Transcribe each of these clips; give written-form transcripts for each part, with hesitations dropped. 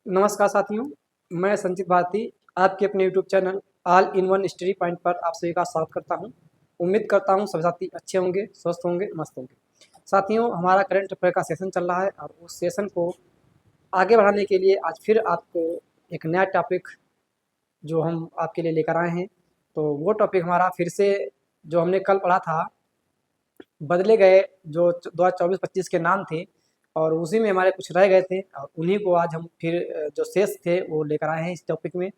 नमस्कार साथियों, मैं संचित भारती आपके अपने YouTube channel all in one study point पर आप सभी का स्वागत करता हूं। उम्मीद करता हूं सभी साथी अच्छे होंगे, स्वस्थ होंगे, मस्त होंगे। साथियों, हमारा करंट अफेयर का सेशन चल रहा है और उस सेशन को आगे बढ़ाने के लिए आज फिर आपको एक नया टॉपिक जो हम आपके लिए लेकर आए हैं। तो वो टॉपिक हमारा फिर से जो हमने कल पढ़ा था, बदले गए जो 2024-25 के नाम थे और उसी में हमारे कुछ रह गए थे और उन्हीं को आज हम फिर जो शेष थे वो लेकर आए हैं इस टॉपिक में।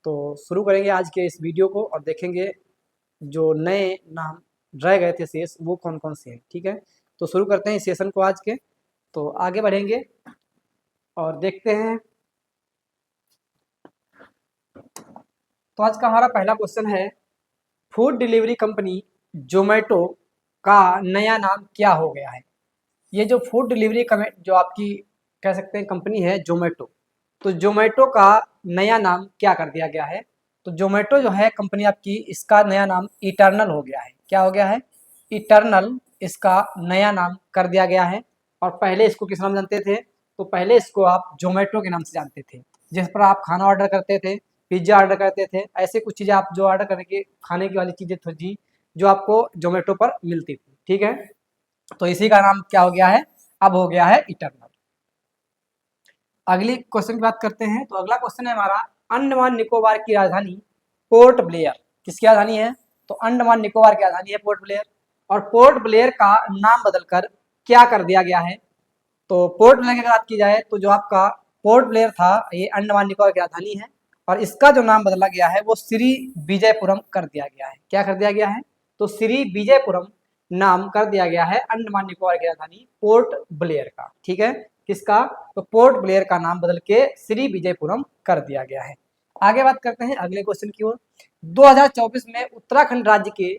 तो शुरू करेंगे आज के इस वीडियो को और देखेंगे जो नए नाम रह गए थे शेष वो कौन कौन से हैं। ठीक है, तो शुरू करते हैं इस सेशन को आज के। तो आगे बढ़ेंगे और देखते हैं। तो आज का हमारा पहला क्वेश्चन है, फूड डिलीवरी कंपनी जोमेटो का नया नाम क्या हो गया है। ये जो फूड डिलीवरी जो आपकी कह सकते हैं कंपनी है जोमेटो, तो जोमेटो का नया नाम क्या कर दिया गया है। तो जोमेटो जो है कंपनी आपकी, इसका नया नाम इटर्नल हो गया है। क्या हो गया है? इटर्नल इसका नया नाम कर दिया गया है। और पहले इसको किस नाम जानते थे? तो पहले इसको आप जोमेटो के नाम से जानते थे, जिस पर आप खाना ऑर्डर करते थे, पिज्ज़ा ऑर्डर करते थे, ऐसे कुछ चीज़ें आप जो ऑर्डर करके खाने की वाली चीज़ें थी जो आपको जोमेटो पर मिलती थी। ठीक है, तो इसी का नाम क्या हो गया है? अब हो गया है इटर्नल। अगली क्वेश्चन की बात करते हैं। तो अगला क्वेश्चन है हमारा, अंडमान निकोबार की राजधानी पोर्ट ब्लेयर किसकी राजधानी है? तो अंडमान निकोबार की राजधानी है पोर्ट ब्लेयर। और पोर्ट ब्लेयर का नाम बदलकर क्या कर दिया गया है? तो पोर्ट ब्लेयर की बात की जाए तो जो आपका पोर्ट ब्लेयर था ये अंडमान निकोबार की राजधानी है और इसका जो नाम बदला गया है वो श्री विजयपुरम कर दिया गया है। क्या कर दिया गया है? तो श्री विजयपुरम नाम कर दिया गया है अंडमान निकोबार की राजधानी पोर्ट ब्लेयर का। ठीक है, किसका? तो पोर्ट ब्लेयर का नाम बदल के श्री विजयपुरम कर दिया गया है। आगे बात करते हैं अगले क्वेश्चन की ओर। 2024 में उत्तराखंड राज्य के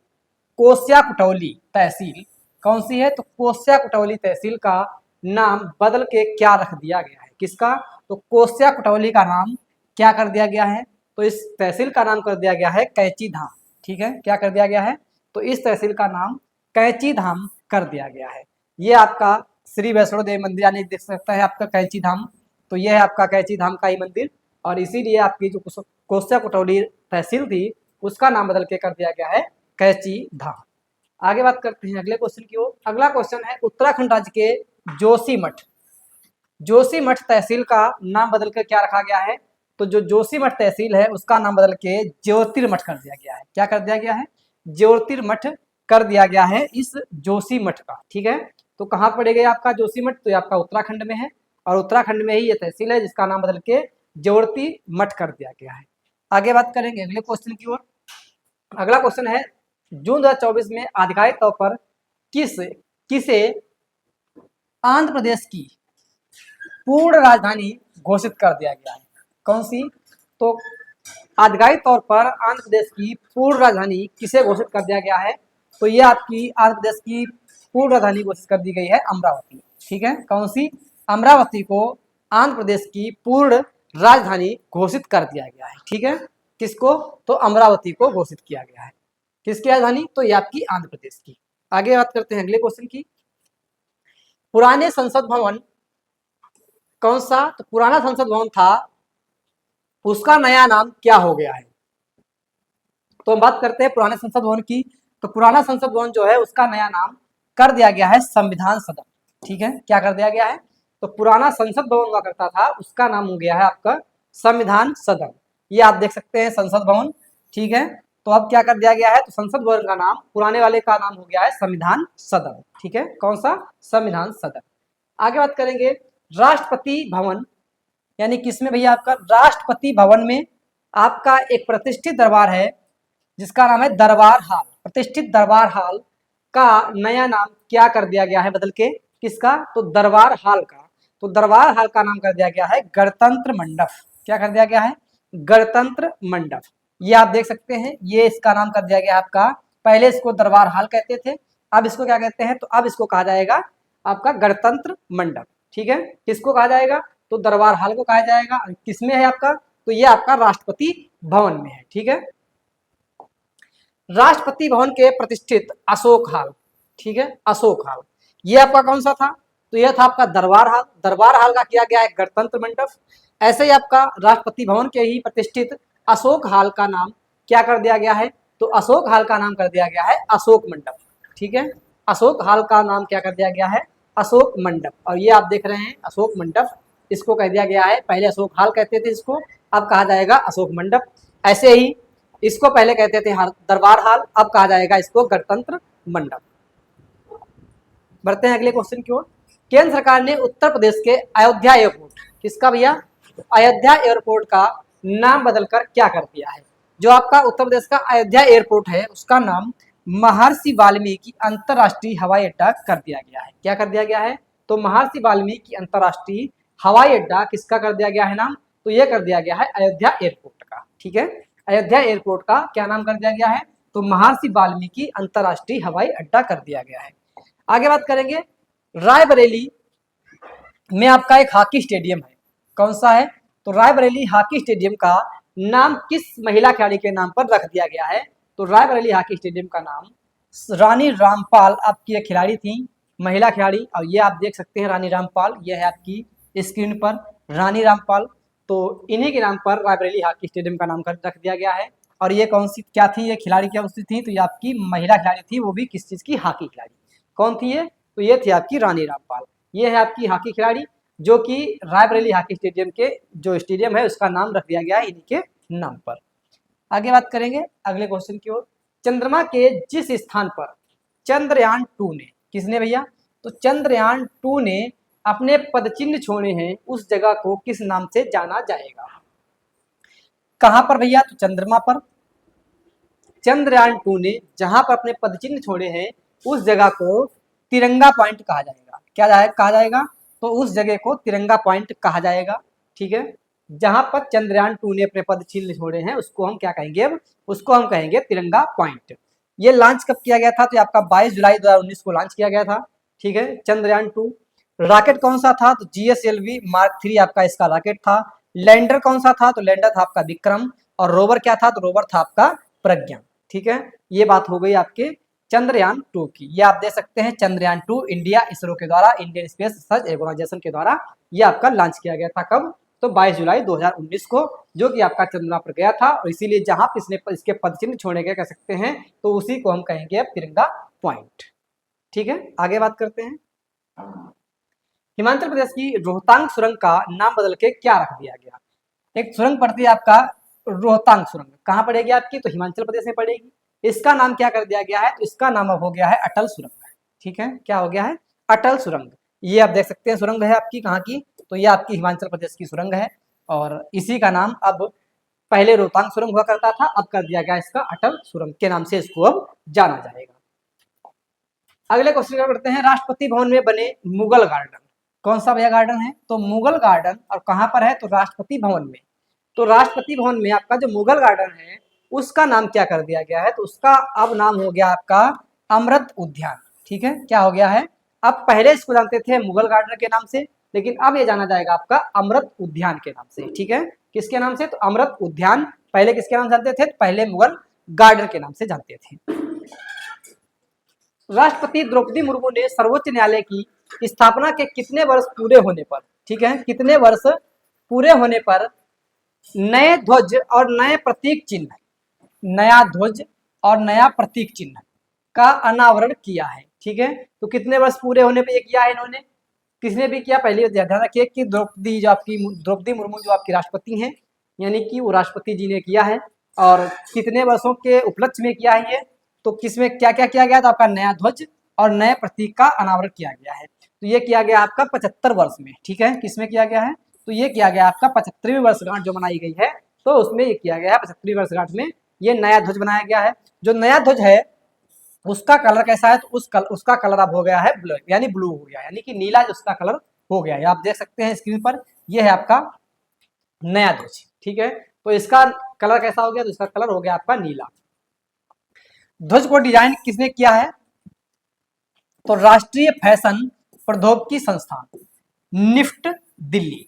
कोस्या कुटौली तहसील कौन सी है? तो कोस्या कुटौली तहसील का नाम बदल के क्या रख दिया गया है? किसका? तो कोस्या कुटौली का नाम क्या कर दिया गया है? तो इस तहसील का नाम कर दिया गया है कैंची धाम। ठीक है, क्या कर दिया गया है? तो इस तहसील का नाम कैंची धाम कर दिया गया है। ये आपका श्री वैष्णो देवी मंदिर यानी देख सकता है आपका कैंची धाम, तो यह है आपका कैंची धाम का ही मंदिर और इसीलिए आपकी जो कोस्या कुटौली तहसील थी उसका नाम बदल के कर दिया गया है कैंची धाम। आगे बात करते हैं अगले क्वेश्चन की ओर। अगला क्वेश्चन है, उत्तराखंड राज्य के जोशीमठ तहसील का नाम बदल कर क्या रखा गया है? तो जो जोशीमठ तहसील है उसका नाम बदल के ज्योतिर्मठ कर दिया गया है। क्या कर दिया गया है? ज्योतिर्मठ कर दिया गया है इस जोशीमठ का। ठीक है, तो कहाँ पड़ेगा आपका जोशीमठ? तो ये आपका उत्तराखंड में है और उत्तराखंड में ही ये तहसील है जिसका नाम बदल के ज्योतिर्मठ कर दिया गया है। आगे बात करेंगे अगले क्वेश्चन की ओर। अगला क्वेश्चन है, जून 2024 में आधिकारिक तौर पर किसे आंध्र प्रदेश की पूर्ण राजधानी घोषित कर दिया गया है? कौन सी? तो आधिकारिक तौर पर आंध्र प्रदेश की पूर्ण राजधानी किसे घोषित कर दिया गया है? तो ये आपकी आंध्र प्रदेश की पूर्ण राजधानी घोषित कर दी गई है अमरावती। ठीक है, कौन सी? अमरावती को आंध्र प्रदेश की पूर्ण राजधानी घोषित कर दिया गया है। ठीक है, किसको? तो अमरावती को घोषित किया गया है। किसकी राजधानी? तो ये आपकी आंध्र प्रदेश की। आगे बात करते हैं अगले क्वेश्चन की। पुराने संसद भवन कौन सा? तो पुराना संसद भवन था उसका नया नाम क्या हो गया है? तो हम बात करते हैं पुराने संसद भवन की। तो पुराना संसद भवन जो है उसका नया नाम कर दिया गया है संविधान सदन। ठीक है, क्या कर दिया गया है? तो पुराना संसद भवन हुआ करता था उसका नाम हो गया है आपका संविधान सदन। ये आप देख सकते हैं संसद भवन। ठीक है, तो अब क्या कर दिया गया है? तो संसद भवन का नाम पुराने वाले का नाम हो गया है संविधान सदन। ठीक है, कौन सा? संविधान सदन। आगे बात करेंगे राष्ट्रपति भवन यानी किसमें भैया? आपका राष्ट्रपति भवन में आपका एक प्रतिष्ठित दरबार है जिसका नाम है दरबार हाल। प्रतिष्ठित दरबार हाल का नया नाम क्या कर दिया गया है बदल के? किसका? तो दरबार हाल का। तो दरबार हाल का नाम कर दिया गया है गणतंत्र मंडप। क्या कर दिया गया है? गणतंत्र मंडप। ये आप देख सकते हैं, ये इसका नाम कर दिया गया आपका, पहले इसको दरबार हाल कहते थे, अब इसको क्या कहते हैं? तो अब इसको कहा जाएगा आपका गणतंत्र मंडप। ठीक है, किसको कहा जाएगा? तो दरबार हाल को कहा जाएगा। किसमें है आपका? तो ये आपका राष्ट्रपति भवन में है। ठीक है, राष्ट्रपति भवन के प्रतिष्ठित अशोक हाल। ठीक है, अशोक हाल ये आपका कौन सा था? तो यह था आपका दरबार हाल। दरबार हाल का किया गया है गणतंत्र मंडप। ऐसे ही आपका राष्ट्रपति भवन के ही प्रतिष्ठित अशोक हाल का नाम क्या कर दिया गया है, तो अशोक हाल का नाम कर दिया गया है अशोक मंडप। ठीक है, अशोक हाल का नाम क्या कर दिया गया है, अशोक मंडप। और ये आप देख रहे हैं अशोक मंडप, इसको कह दिया गया है, पहले अशोक हाल कहते थे इसको, अब कहा जाएगा अशोक मंडप। ऐसे ही इसको पहले कहते थे दरबार हाल, अब कहा जाएगा इसको गणतंत्र मंडप। बढ़ते हैं अगले क्वेश्चन की ओर। केंद्र सरकार ने उत्तर प्रदेश के अयोध्या एयरपोर्ट, किसका भैया, अयोध्या एयरपोर्ट का नाम बदलकर क्या कर दिया है। जो आपका उत्तर प्रदेश का अयोध्या एयरपोर्ट है उसका नाम महर्षि वाल्मीकि अंतरराष्ट्रीय हवाई अड्डा कर दिया गया है। क्या कर दिया गया है, तो महर्षि वाल्मीकि अंतरराष्ट्रीय हवाई अड्डा किसका कर दिया गया है नाम, तो यह कर दिया गया है अयोध्या एयरपोर्ट का। ठीक है, अयोध्या एयरपोर्ट का क्या नाम कर दिया गया है, तो महर्षि वाल्मीकि अंतरराष्ट्रीय हवाई अड्डा कर दिया गया है। आगे बात करेंगे, रायबरेली में आपका एक हॉकी स्टेडियम है, कौन सा है, तो रायबरेली हॉकी स्टेडियम का नाम किस महिला खिलाड़ी के नाम पर रख दिया गया है, तो रायबरेली हॉकी स्टेडियम का नाम रानी रामपाल आपकी एक खिलाड़ी थी, महिला खिलाड़ी, और ये आप देख सकते हैं रानी रामपाल, ये है आपकी स्क्रीन पर रानी रामपाल। तो इन्हीं के नाम पर रायबरेली हॉकी स्टेडियम का नाम रख दिया गया है। और ये कौन सी क्या थी, ये खिलाड़ी क्या सी थी, तो ये आपकी महिला खिलाड़ी थी, वो भी किस चीज की, हॉकी खिलाड़ी। कौन थी ये, तो ये थी आपकी रानी रामपाल। ये है आपकी हॉकी खिलाड़ी जो कि रायबरेली हॉकी स्टेडियम के जो स्टेडियम है उसका नाम रख दिया गया है इन्हीं के नाम पर। आगे बात करेंगे अगले क्वेश्चन की ओर। चंद्रमा के जिस स्थान पर चंद्रयान 2 ने, किसने भैया, तो चंद्रयान 2 ने अपने पदचिन्ह छोड़े हैं उस जगह को किस नाम से जाना जाएगा। कहां पर भैया, तो चंद्रमा पर। चंद्रयान 2 ने जहां पर अपने पदचिन्ह छोड़े हैं उस जगह को तिरंगा पॉइंट कहा जाएगा। क्या कहा जाएगा, तो उस जगह को तिरंगा पॉइंट कहा जाएगा। ठीक है, जहां पर चंद्रयान 2 ने अपने पद चिन्ह छोड़े हैं उसको हम क्या कहेंगे, अब उसको हम कहेंगे तिरंगा पॉइंट। ये लॉन्च कब किया गया था, तो आपका 22 जुलाई 2019 को लॉन्च किया गया था। ठीक है, चंद्रयान 2। रॉकेट कौन सा था, तो GSLV Mark 3 आपका इसका रॉकेट था। लैंडर कौन सा था, तो लैंडर था आपका विक्रम। और रोवर क्या था, तो रोवर था आपका प्रज्ञा। ठीक है, ये बात हो गई आपके चंद्रयान 2 की। ये आप देख सकते हैं चंद्रयान 2 इंडिया इसरो के द्वारा, इंडियन स्पेस रिसर्च ऑर्गेनाइजेशन के द्वारा ये आपका लॉन्च किया गया था। कब, तो 22 जुलाई 2019 को, जो कि आपका चंद्रमा पर गया था। और इसीलिए जहां इसने इसके पदचिन्ह छोड़े गए कह सकते हैं, तो उसी को हम कहेंगे अब तिरंगा पॉइंट। ठीक है, आगे बात करते हैं। हिमाचल प्रदेश की रोहतांग सुरंग का नाम बदल के क्या रख दिया गया। एक सुरंग पड़ती है आपका रोहतांग सुरंग, कहाँ पड़ेगी आपकी, तो हिमाचल प्रदेश में पड़ेगी। इसका नाम क्या कर दिया गया है, तो इसका नाम अब हो गया है अटल सुरंग। ठीक है, क्या हो गया है, अटल सुरंग। ये आप देख सकते हैं सुरंग है आपकी कहाँ की, तो ये आपकी हिमाचल प्रदेश की सुरंग है। और इसी का नाम अब, पहले रोहतांग सुरंग हुआ करता था, अब कर दिया गया इसका अटल सुरंग के नाम से इसको अब जाना जाएगा। अगले क्वेश्चन क्या करते हैं, राष्ट्रपति भवन में बने मुगल गार्डन, कौन सा भैया गार्डन है, तो मुगल गार्डन, और कहाँ पर है, तो राष्ट्रपति भवन में। तो राष्ट्रपति भवन में आपका जो मुगल गार्डन है उसका नाम क्या कर दिया गया है, तो उसका अब नाम हो गया आपका अमृत उद्यान। ठीक है, क्या हो गया है, अब पहले इसको जानते थे मुगल गार्डन के नाम से, लेकिन अब ये जाना जाएगा आपका अमृत उद्यान के नाम से। ठीक है, किसके नाम से, तो अमृत उद्यान। पहले किसके नाम जानते थे, पहले मुगल गार्डन के नाम से जानते थे। राष्ट्रपति द्रौपदी मुर्मू ने सर्वोच्च न्यायालय की स्थापना के कितने वर्ष पूरे होने पर, ठीक है, कितने वर्ष पूरे होने पर नए ध्वज और नए प्रतीक चिन्ह, नया ध्वज और नया प्रतीक चिन्ह का अनावरण किया है। ठीक है, तो कितने वर्ष पूरे होने पे ये किया है इन्होंने, किसने भी किया, पहले ध्यान रखिए कि द्रौपदी जो आपकी द्रौपदी मुर्मू जो आपकी राष्ट्रपति हैं, यानी कि वो राष्ट्रपति जी ने किया है। और कितने वर्षों के उपलक्ष्य में किया है ये, तो किसमें क्या क्या किया गया, तो आपका नया ध्वज और नए प्रतीक का अनावरण किया गया है। तो ये किया गया आपका 75 वर्ष में। ठीक है, किसमें किया गया है, तो ये किया गया आपका 75वीं वर्षगांठ जो मनाई गई है, तो उसमें ये किया गया है 75वीं वर्षगांठ में ये नया ध्वज बनाया गया है। जो नया ध्वज है उसका कलर कैसा है, तो उसका कलर अब हो गया है ब्लैक, यानी ब्लू हो गया, यानी कि नीला जो उसका कलर हो गया है। आप देख सकते हैं स्क्रीन पर, ये है आपका नया ध्वज। ठीक है, तो इसका कलर कैसा हो गया, तो इसका कलर हो गया आपका नीला। ध्वज को डिजाइन किसने किया है, तो राष्ट्रीय फैशन प्रौद्योगिकी संस्थान निफ्ट दिल्ली।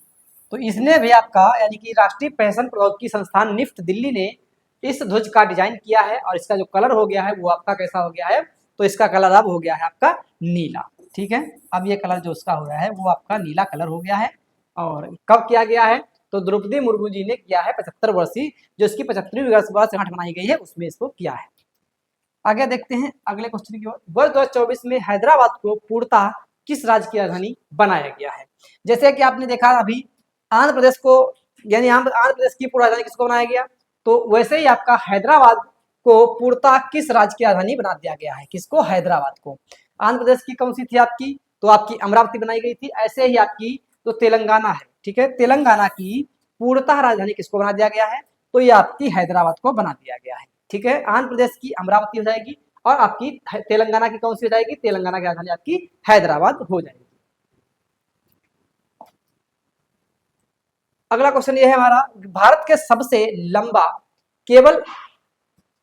तो इसने भी आपका, यानी कि राष्ट्रीय फैशन प्रौद्योगिकी संस्थान निफ्ट दिल्ली ने इस ध्वज का डिजाइन किया है। और इसका जो कलर हो गया है वो आपका कैसा हो गया है, तो इसका कलर अब हो गया है आपका नीला। ठीक है, अब ये कलर जो उसका हो गया है वो आपका नीला कलर हो गया है। और कब किया गया है, तो द्रौपदी मुर्मू जी ने किया है 75 वर्षीय, जो इसकी 75वीं वर्षगांठ मनाई गई है उसमें इसको किया है। आगे देखते हैं अगले क्वेश्चन की ओर। वर्ष 2024 में हैदराबाद को पूर्णतः किस राज्य की राजधानी बनाया गया है? जैसे कि आपने देखा अभी आंध्र प्रदेश को, यानी आंध्र प्रदेश की पूर्व राजधानी किसको बनाया गया, तो वैसे ही आपका हैदराबाद को पूर्णतः किस राज्य की राजधानी बना दिया गया है? किसको? हैदराबाद को। आंध्र प्रदेश की कौन सी थी आपकी, तो आपकी अमरावती बनाई गई थी। ऐसे ही आपकी तो तेलंगाना है, ठीक है, तेलंगाना की पूर्णतः राजधानी किसको बना दिया गया है, तो ये आपकी हैदराबाद को बना दिया गया है, ठीक है। आंध्र प्रदेश की अमरावती हो जाएगी और आपकी तेलंगाना की कौन सी हो जाएगी, तेलंगाना की राजधानी आपकी हैदराबाद हो जाएगी। अगला क्वेश्चन ये है हमारा, भारत के सबसे लंबा केबल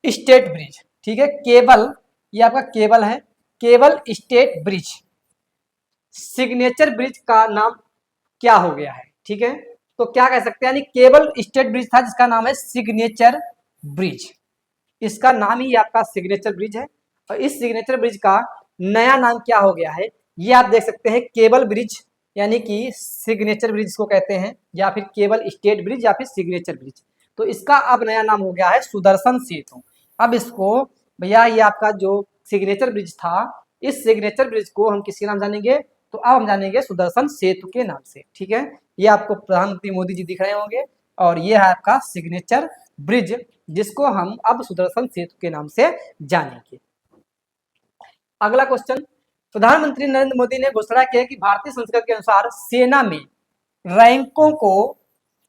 स्टेट ब्रिज, ठीक है, केबल, ये आपका केबल है, cable stayed bridge, signature bridge का नाम क्या हो गया है, ठीक है, तो क्या कह सकते हैं, यानी केबल स्टेट ब्रिज था जिसका नाम है सिग्नेचर ब्रिज, इसका नाम ही आपका सिग्नेचर ब्रिज है। और इस सिग्नेचर ब्रिज का नया नाम क्या हो गया है, ये आप देख सकते हैं, केबल ब्रिज, यानी कि सिग्नेचर ब्रिज को कहते हैं, या फिर केबल स्टेट ब्रिज या फिर सिग्नेचर ब्रिज। तो इसका अब नया नाम हो गया है सुदर्शन सेतु। अब इसको भैया, ये आपका जो सिग्नेचर ब्रिज था, इस सिग्नेचर ब्रिज को हम किसके नाम जानेंगे, तो अब हम जानेंगे सुदर्शन सेतु के नाम से, ठीक है। ये आपको प्रधानमंत्री मोदी जी दिख रहे होंगे, और ये है आपका सिग्नेचर ब्रिज, जिसको हम अब सुदर्शन सेतु के नाम से जानेंगे। अगला क्वेश्चन, प्रधानमंत्री नरेंद्र मोदी ने घोषणा की है कि भारतीय संस्कृति के अनुसार सेना में रैंकों को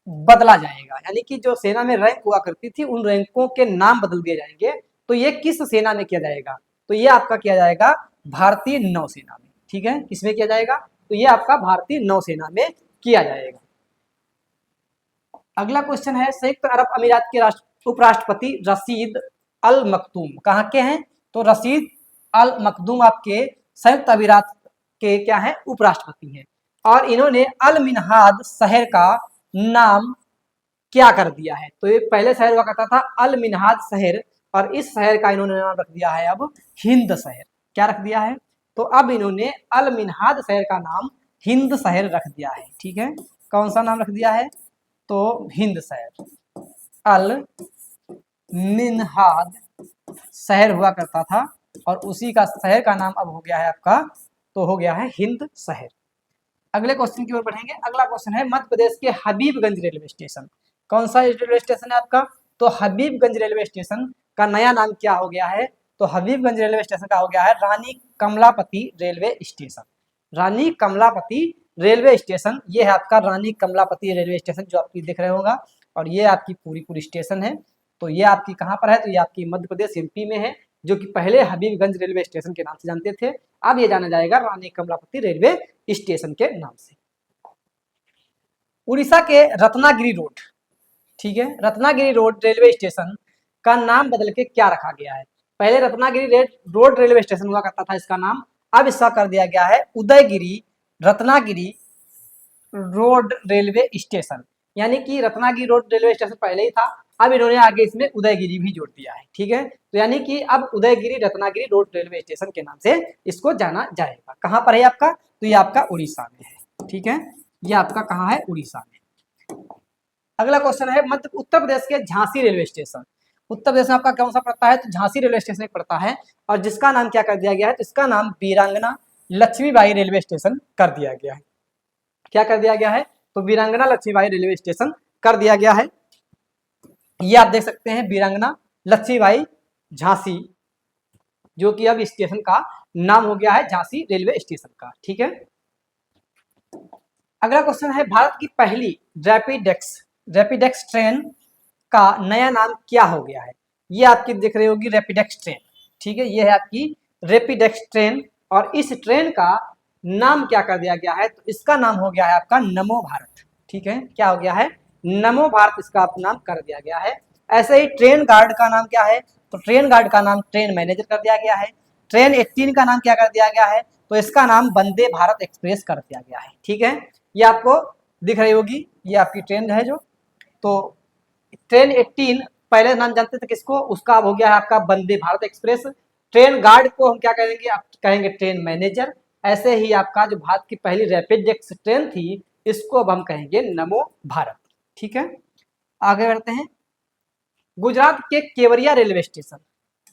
बदला जाएगा, यानी कि जो सेना में रैंक हुआ करती थी उन रैंकों के नाम बदल दिए जाएंगे। तो ये किस सेना में किया जाएगा, तो ये आपका किया जाएगा भारतीय नौसेना में, ठीक है, किसमें किया जाएगा, तो ये आपका भारतीय नौसेना में किया जाएगा। अगला क्वेश्चन है, संयुक्त अरब अमीरात के उपराष्ट्रपति रशीद अल मखदूम कहाँ के हैं, तो रशीद अल मखदूम आपके संयुक्त अमीरात के क्या है, उपराष्ट्रपति हैं। और इन्होंने अल मिनहाद शहर का नाम क्या कर दिया है, तो ये पहले शहर हुआ करता था अल मिनहाद शहर, और इस शहर का इन्होंने नाम रख दिया है अब हिंद शहर। क्या रख दिया है, तो अब इन्होंने अल मिनहाद शहर का नाम हिंद शहर रख दिया है, ठीक है। कौन सा नाम रख दिया है, तो हिंद शहर, अल मिनहाद शहर हुआ करता था, और उसी का शहर का नाम अब हो गया है आपका, तो हो गया है हिंद शहर। अगले क्वेश्चन की ओर बढ़ेंगे। अगला क्वेश्चन है, मध्य प्रदेश के हबीबगंज रेलवे स्टेशन, कौन सा रेलवे स्टेशन है आपका, तो हबीबगंज रेलवे स्टेशन का नया नाम क्या हो गया है, तो हबीबगंज रेलवे स्टेशन का हो गया है रानी कमलापति रेलवे स्टेशन। रानी कमलापति रेलवे स्टेशन, ये है आपका रानी कमलापति रेलवे स्टेशन, जो आपकी दिख रहे होगा, और ये आपकी पूरी स्टेशन है। तो ये आपकी कहाँ पर है, तो ये आपकी मध्य प्रदेश एमपी में है, जो कि पहले हबीबगंज रेलवे स्टेशन के नाम से जानते थे, अब ये जाना जाएगा रानी कमलापति रेलवे स्टेशन के नाम से। उड़ीसा के रत्नागिरी रोड, ठीक है, रत्नागिरी रोड रेलवे स्टेशन का नाम बदल के क्या रखा गया है, पहले रत्नागिरी रोड रेलवे स्टेशन हुआ करता था इसका नाम, अब इसका कर दिया गया है Udaygiri Ratnagiri road railway station, यानी कि रत्नागिरी रोड रेलवे स्टेशन पहले ही था, अब इन्होंने आगे इसमें उदयगिरी भी जोड़ दिया है, ठीक है। तो यानी कि अब Udaygiri Ratnagiri road railway station के नाम से इसको जाना जाएगा। कहाँ पर है आपका, तो ये आपका उड़ीसा में है, ठीक है, ये आपका कहाँ है, उड़ीसा में। अगला क्वेश्चन है, उत्तर प्रदेश के झांसी रेलवे स्टेशन, उत्तर प्रदेश में आपका कौन सा पड़ता है, तो झांसी रेलवे स्टेशन पड़ता है, और जिसका नाम क्या कर दिया गया है, तो इसका नाम वीरांगना लक्ष्मीबाई रेलवे स्टेशन कर दिया गया है। क्या कर दिया गया है, तो वीरांगना लक्ष्मीबाई रेलवे स्टेशन कर दिया गया है। ये आप देख सकते हैं वीरांगना लक्ष्मीबाई झांसी, जो कि अब स्टेशन का नाम हो गया है झांसी रेलवे स्टेशन का, ठीक है। अगला क्वेश्चन है, भारत की पहली रैपिडेक्स ट्रेन का नया नाम क्या हो गया है, ये आपकी दिख रही होगी रैपिडेक्स ट्रेन, ठीक है, ये है आपकी रैपिडेक्स ट्रेन, और इस ट्रेन का नाम क्या कर दिया गया है, तो इसका नाम हो गया है आपका नमो भारत, ठीक है, क्या हो गया है, नमो भारत इसका नाम कर दिया गया है। ऐसे ही ट्रेन गार्ड का नाम क्या है, तो ट्रेन गार्ड का नाम ट्रेन मैनेजर कर दिया गया है। ट्रेन 18 का नाम क्या कर दिया गया है, तो इसका नाम वंदे भारत एक्सप्रेस कर दिया गया है, ठीक है, ये आपको दिख रही होगी, ये आपकी ट्रेन है जो, तो ट्रेन 18 पहले नाम जानते थे किसको, उसका अब हो गया है आपका Vande Bharat express. Train guard को हम क्या कहेंगे, आप कहेंगे ट्रेन मैनेजर। ऐसे ही आपका जो भारत की पहली रैपिडेक्स ट्रेन थी, इसको अब हम कहेंगे नमो भारत, ठीक है, आगे बढ़ते हैं। गुजरात के केवड़िया रेलवे स्टेशन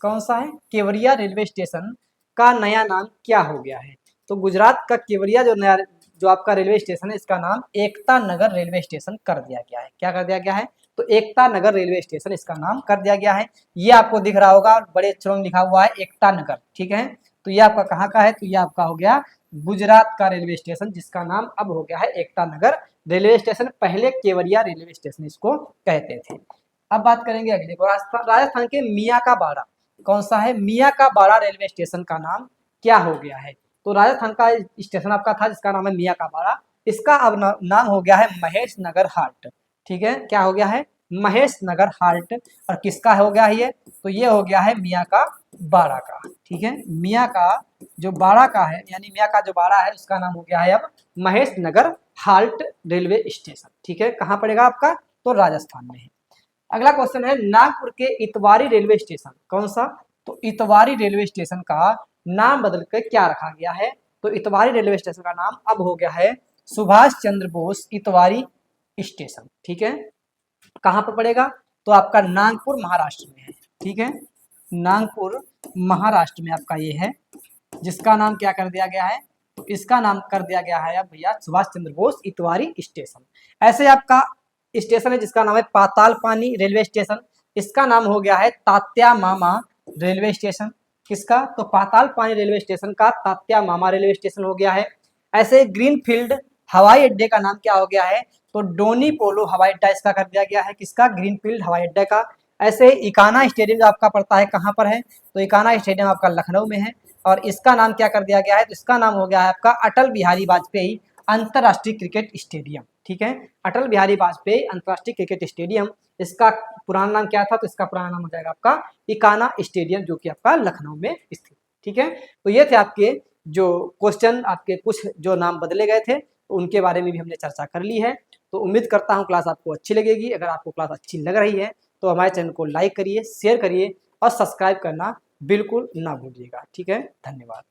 कौन सा है? केवड़िया रेलवे स्टेशन का नया नाम क्या हो गया है? तो गुजरात का केवड़िया जो आपका रेलवे स्टेशन है, इसका नाम एकता नगर रेलवे स्टेशन कर दिया गया है। क्या कर दिया गया है? तो एकता नगर रेलवे स्टेशन इसका नाम कर दिया गया है। ये आपको दिख रहा होगा बड़े अक्षरों में लिखा हुआ है एकता नगर, ठीक है। तो ये आपका कहाँ का है? तो ये आपका हो गया गुजरात का रेलवे स्टेशन, जिसका नाम अब हो गया है एकता नगर रेलवे स्टेशन। पहले केवड़िया रेलवे स्टेशन इसको कहते थे। अब बात करेंगे अगले को, राजस्थान के मियाँ का बाड़ा कौन सा है? मियाँ का बाड़ा रेलवे स्टेशन का नाम क्या हो गया है? तो राजस्थान का स्टेशन आपका था जिसका नाम है मियाँ का बाड़ा, इसका अब नाम हो गया है महेश नगर हाल्ट, ठीक है। क्या हो गया है? महेश नगर हाल्ट। और किसका हो गया है ये? तो ये हो गया है मियाँ का बाड़ा का, ठीक है। मियाँ का जो बाड़ा का है, यानी मियाँ का जो बाड़ा है, उसका नाम हो गया है अब महेश नगर हाल्ट रेलवे स्टेशन, ठीक है। कहाँ पड़ेगा आपका? तो राजस्थान में है। अगला क्वेश्चन है, नागपुर के इतवारी रेलवे स्टेशन कौन सा? तो इतवारी रेलवे स्टेशन का नाम बदल कर क्या रखा गया है? तो इतवारी रेलवे स्टेशन का नाम अब हो गया है सुभाष चंद्र बोस इतवारी स्टेशन, ठीक है। कहाँ पर पड़ेगा? तो आपका नागपुर महाराष्ट्र में है, ठीक है। नागपुर महाराष्ट्र में आपका ये है, जिसका नाम क्या कर दिया गया है? तो इसका नाम कर दिया गया है अब भैया सुभाष चंद्र बोस इतवारी स्टेशन। ऐसे आपका स्टेशन है जिसका नाम है पाताल पानी रेलवे स्टेशन, इसका नाम हो गया है तात्या मामा रेलवे स्टेशन। किसका? तो पाताल पानी रेलवे स्टेशन का तात्या मामा रेलवे स्टेशन हो गया है। ऐसे ग्रीनफील्ड हवाई अड्डे का नाम क्या हो गया है? तो डोनी पोलो हवाई अड्डा इसका कर दिया गया है। किसका? ग्रीनफील्ड हवाई अड्डे का। ऐसे इकाना स्टेडियम जो आपका पड़ता है कहाँ पर है? तो इकाना स्टेडियम आपका लखनऊ में है, और इसका नाम क्या कर दिया गया है? तो इसका नाम हो गया है आपका अटल बिहारी वाजपेयी अंतरराष्ट्रीय क्रिकेट स्टेडियम, ठीक है। अटल बिहारी वाजपेयी अंतरराष्ट्रीय क्रिकेट स्टेडियम, इसका पुराना नाम क्या था? तो इसका पुराना नाम हो जाएगा आपका इकाना स्टेडियम, जो कि आपका लखनऊ में स्थित, ठीक है। तो ये थे आपके जो क्वेश्चन, आपके कुछ जो नाम बदले गए थे, तो उनके बारे में भी हमने चर्चा कर ली है। तो उम्मीद करता हूँ क्लास आपको अच्छी लगेगी। अगर आपको क्लास अच्छी लग रही है तो हमारे चैनल को लाइक करिए, शेयर करिए और सब्सक्राइब करना बिल्कुल ना भूलिएगा, ठीक है। धन्यवाद।